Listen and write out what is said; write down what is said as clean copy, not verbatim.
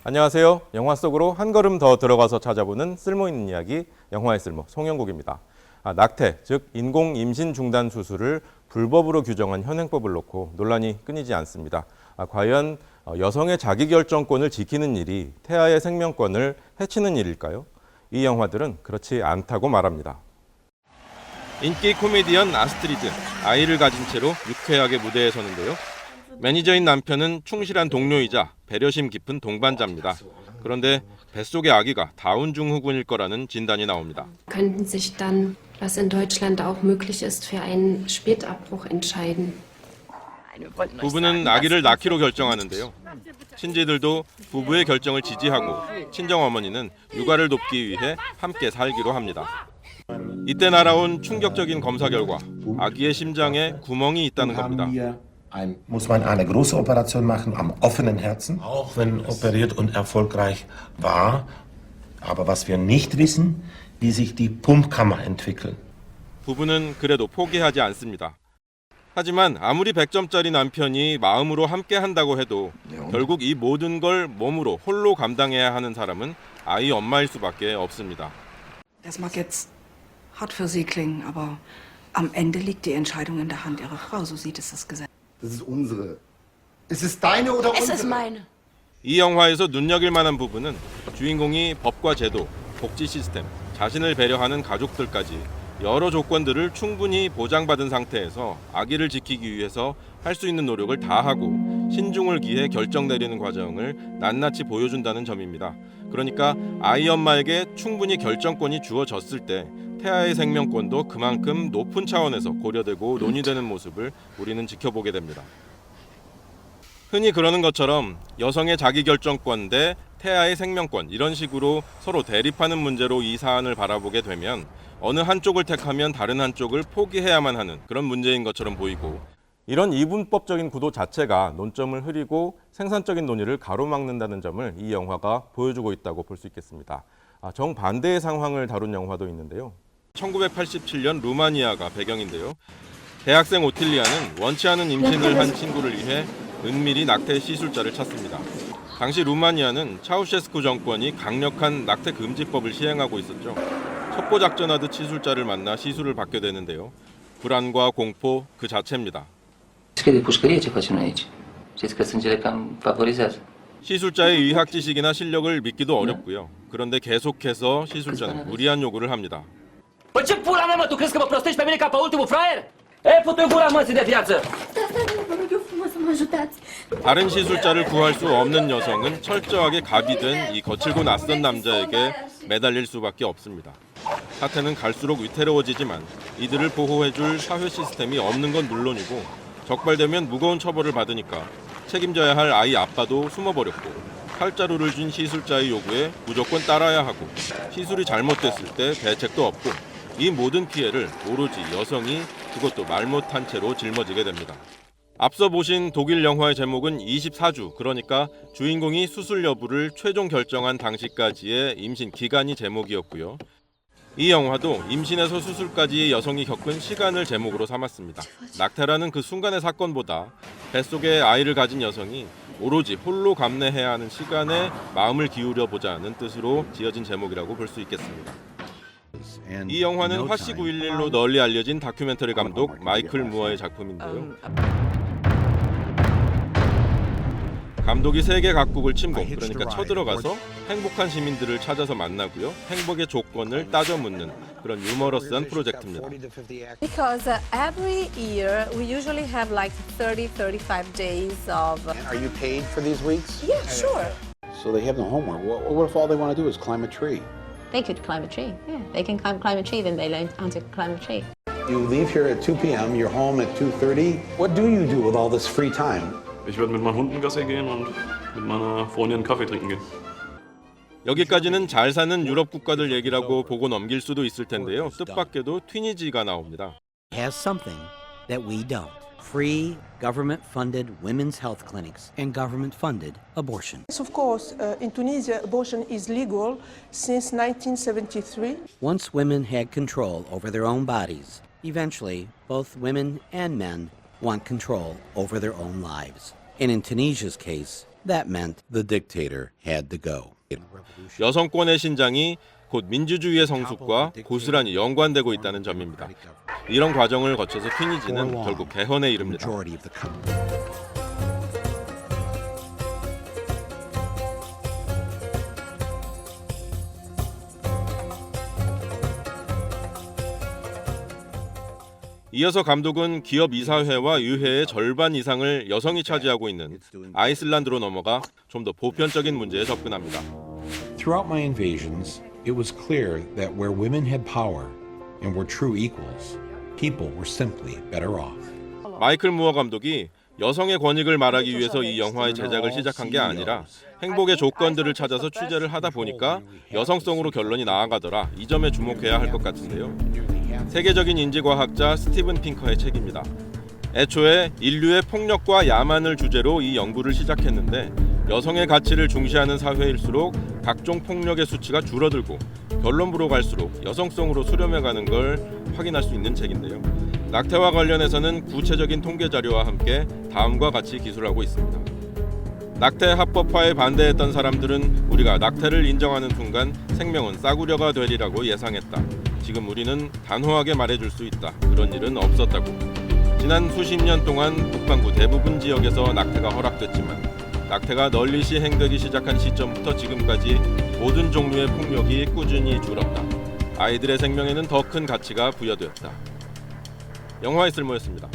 안녕하세요. 영화 속으로 한 걸음 더 들어가서 찾아보는 쓸모있는 이야기, 영화의 쓸모, 송영국입니다. 낙태, 즉 인공 임신 중단 수술을 불법으로 규정한 현행법을 놓고 논란이 끊이지 않습니다. 과연 여성의 자기결정권을 지키는 일이 태아의 생명권을 해치는 일일까요? 이 영화들은 그렇지 않다고 말합니다. 인기 코미디언 아스트리드, 아이를 가진 채로 유쾌하게 무대에 서는데요. 매니저인 남편은 충실한 동료이자 배려심 깊은 동반자입니다. 그런데 뱃속의 아기가 다운 증후군일 거라는 진단이 나옵니다. Könnten sich dann, was in Deutschland auch möglich ist, für einen Spätabbruch entscheiden. 부부는 아기를 낳기로 결정하는데요. 친지들도 부부의 결정을 지지하고 친정어머니는 육아를 돕기 위해 함께 살기로 합니다. 이때 날아온 충격적인 검사 결과 아기의 심장에 구멍이 있다는 겁니다. Muss man eine große Operation machen am offenen Herzen, auch wenn operiert und erfolgreich war. Aber was wir nicht wissen, wie sich die Pumpkammer entwickelt. 부부는 그래도 포기하지 않습니다. 하지만 아무리 100점짜리 남편이 마음으로 함께 한다고 해도 결국 이 모든 걸 몸으로 홀로 감당해야 하는 사람은 아이 엄마일 수밖에 없습니다. Das mag jetzt hart für Sie klingen, aber am Ende liegt die Entscheidung in der Hand Ihrer Frau. So sieht es das Gesetz. Das ist unsere. Ist es deine oder unsere? Es ist meine. 이 영화에서 눈여길 만한 부분은 주인공이 법과 제도, 복지 시스템, 자신을 배려하는 가족들까지 여러 조건들을 충분히 보장받은 상태에서 아기를 지키기 위해서 할 수 있는 노력을 다하고 신중을 기해 결정 내리는 과정을 낱낱이 보여준다는 점입니다. 그러니까 아이 엄마에게 충분히 결정권이 주어졌을 때 태아의 생명권도 그만큼 높은 차원에서 고려되고 논의되는 모습을 우리는 지켜보게 됩니다. 흔히 그러는 것처럼 여성의 자기결정권 대 태아의 생명권 이런 식으로 서로 대립하는 문제로 이 사안을 바라보게 되면 어느 한쪽을 택하면 다른 한쪽을 포기해야만 하는 그런 문제인 것처럼 보이고 이런 이분법적인 구도 자체가 논점을 흐리고 생산적인 논의를 가로막는다는 점을 이 영화가 보여주고 있다고 볼 수 있겠습니다. 정반대의 상황을 다룬 영화도 있는데요. 1987년 루마니아가 배경인데요. 대학생 오틸리아는 원치 않은 임신을 한 친구를 위해 은밀히 낙태 시술자를 찾습니다. 당시 루마니아는 차우셰스쿠 정권이 강력한 낙태 금지법을 시행하고 있었죠. 첩보 작전하듯 시술자를 만나 시술을 받게 되는데요. 불안과 공포 그 자체입니다. 시술자의 의학 지식이나 실력을 믿기도 어렵고요. 그런데 계속해서 시술자는 무리한 요구를 합니다. Ce pula mea, mă, tu crezi că mă prostești pe mine ca pe ultimul fraier? Putu-i gura mății de viață! 다른 시술자를 구할 수 없는 여성은 철저하게 갑이 된 이 거칠고 낯선 남자에게 매달릴 수밖에 없습니다. 사태는 갈수록 위태로워지지만 이들을 보호해줄 사회 시스템이 없는 건 물론이고 적발되면 무거운 처벌을 받으니까 책임져야 할 아이 아빠도 숨어버렸고 칼자루를 쥔 시술자의 요구에 무조건 따라야 하고 시술이 잘못됐을 때 대책도 없고 이 모든 피해를 오로지 여성이 그것도 말 못한 채로 짊어지게 됩니다. 앞서 보신 독일 영화의 제목은 24주, 그러니까 주인공이 수술 여부를 최종 결정한 당시까지의 임신 기간이 제목이었고요. 이 영화도 임신에서 수술까지의 여성이 겪은 시간을 제목으로 삼았습니다. 낙태라는 그 순간의 사건보다 뱃속에 아이를 가진 여성이 오로지 홀로 감내해야 하는 시간에 마음을 기울여 보자는 뜻으로 지어진 제목이라고 볼 수 있겠습니다. 이 영화는 화씨 911로 널리 알려진 다큐멘터리 감독 마이클 무어의 작품인데요. 감독이 세계 각국을 침공, 그러니까 쳐들어가서 행복한 시민들을 찾아서 만나고요. 행복의 조건을 따져 묻는 그런 유머러스한 프로젝트입니다. Because every year we usually have like 35 days of... Are you paid for these weeks? Yeah, sure. So they have no homework. What if all they want to do is climb a tree? They could climb a tree, yeah. They can climb a tree, then they learn how to climb a tree. You leave here at 2 p.m., you're home at 2:30. What do you do with all this free time? Ich würde mit meinen Hunden Gassi gehen und mit meiner Freundin Kaffee trinken gehen. 여기까지는 잘 사는 유럽 국가들 얘기라고 보고 넘길 수도 있을 텐데요. 뜻밖에도 튀니지가 나옵니다. Has something that we don't. Free, government-funded women's health clinics and government-funded abortion. Yes, of course, in Tunisia, abortion is legal since 1973. Once women had control over their own bodies, eventually both women and men want control over their own lives. And in Tunisia's case, that meant the dictator had to go. 여성권의 신장이 곧 민주주의의 성숙과 고스란히 연관되고 있다는 점입니다. 이런 과정을 거쳐서 튀니지는 결국 개헌에 이릅니다. 이어서 감독은 기업 이사회와 의회의 절반 이상을 여성이 차지하고 있는 아이슬란드로 넘어가 좀 더 보편적인 문제에 접근합니다. Throughout my invasions, it was clear that where women had power and were true equals, people were simply better off. 마이클 무어 감독이 여성의 권익을 말하기 위해서 이 영화의 제작을 시작한 게 아니라 행복의 조건들을 찾아서 취재를 하다 보니까 여성성으로 결론이 나아가더라. 이 점에 주목해야 할 것 같은데요. 세계적인 인지과학자 스티븐 핑커의 책입니다. 애초에 인류의 폭력과 야만을 주제로 이 연구를 시작했는데 여성의 가치를 중시하는 사회일수록 각종 폭력의 수치가 줄어들고 결론부로 갈수록 여성성으로 수렴해가는 걸 확인할 수 있는 책인데요. 낙태와 관련해서는 구체적인 통계 자료와 함께 다음과 같이 기술하고 있습니다. 낙태 합법화에 반대했던 사람들은 우리가 낙태를 인정하는 순간 생명은 싸구려가 되리라고 예상했다. 지금 우리는 단호하게 말해줄 수 있다. 그런 일은 없었다고. 지난 수십 년 동안 북반구 대부분 지역에서 낙태가 허락됐지만 낙태가 널리 시행되기 시작한 시점부터 지금까지 모든 종류의 폭력이 꾸준히 줄었다. 아이들의 생명에는 더 큰 가치가 부여되었다. 영화의 쓸모였습니다.